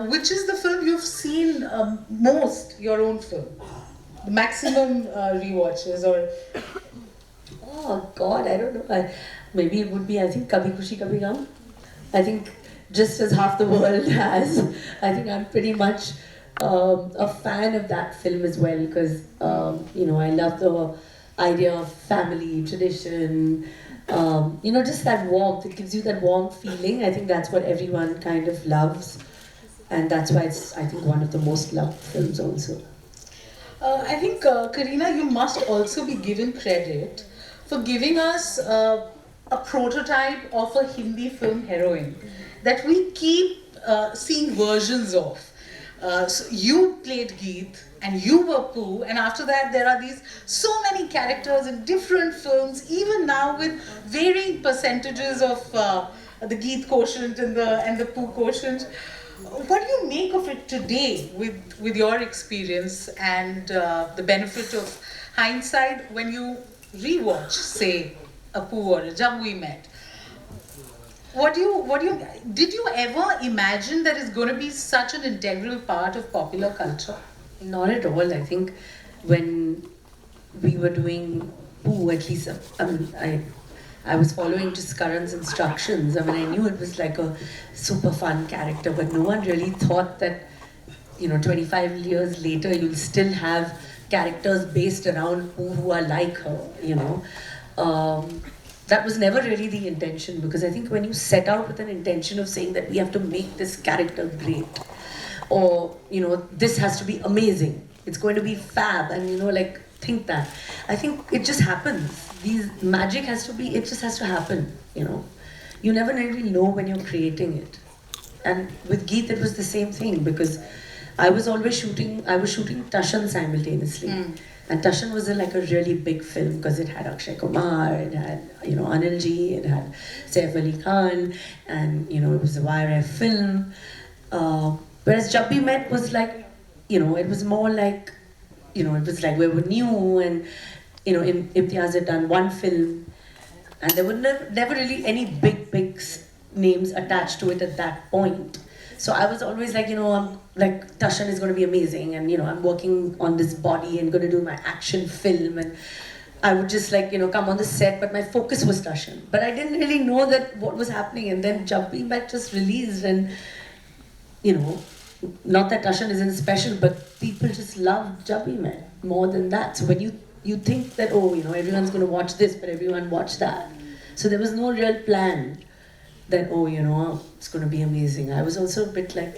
which is the film you've seen most, your own film? The maximum rewatches or... Oh God, I don't know. Maybe it would be, I think, Kabhi Khushi Kabhie Gham. I think just as half the world has, I think I'm pretty much a fan of that film as well because, I love the idea of family, tradition, just that warmth. It gives you that warm feeling. I think that's what everyone kind of loves. And that's why it's, I think, one of the most loved films also. I think, Kareena, you must also be given credit for giving us a prototype of a Hindi film heroine that we keep seeing versions of. So you played Geet and you were Pooh, and after that there are these so many characters in different films, even now with varying percentages of the Geet quotient and the Pooh quotient. What do you make of it today with your experience and the benefit of hindsight when you rewatch, say, a Pooh or a Jab We Met? Did you ever imagine that it's going to be such an integral part of popular culture? Not at all. I think when we were doing Pooh, at least, I was following just Karan's instructions. I knew it was like a super fun character, but no one really thought that, 25 years later, you'll still have characters based around Pooh who are like her, That was never really the intention, because I think when you set out with an intention of saying that we have to make this character great, or, this has to be amazing, it's going to be fab, and, think that. I think it just happens. Magic has to be, it just has to happen, You never really know when you're creating it. And with Geet, it was the same thing, because I was shooting Tashan simultaneously. And Tashan was like a really big film because it had Akshay Kumar, it had, Anil Ji, it had Saif Ali Khan, and, it was a YRF film. Whereas Jab We Met was like, it was more like, it was like we were new, and, Imtiaz had done one film, and there were never really any big names attached to it at that point. So I was always like, I'm like, Tashan is going to be amazing, and, I'm working on this body and going to do my action film, and I would just like, come on the set, but my focus was Tashan. But I didn't really know that what was happening, and then Jab We Met just released, and, not that Tashan isn't special, but people just love Jab We Met more than that. So when you think that, everyone's going to watch this, but everyone watched that. So there was no real plan that, it's going to be amazing. I was also a bit like,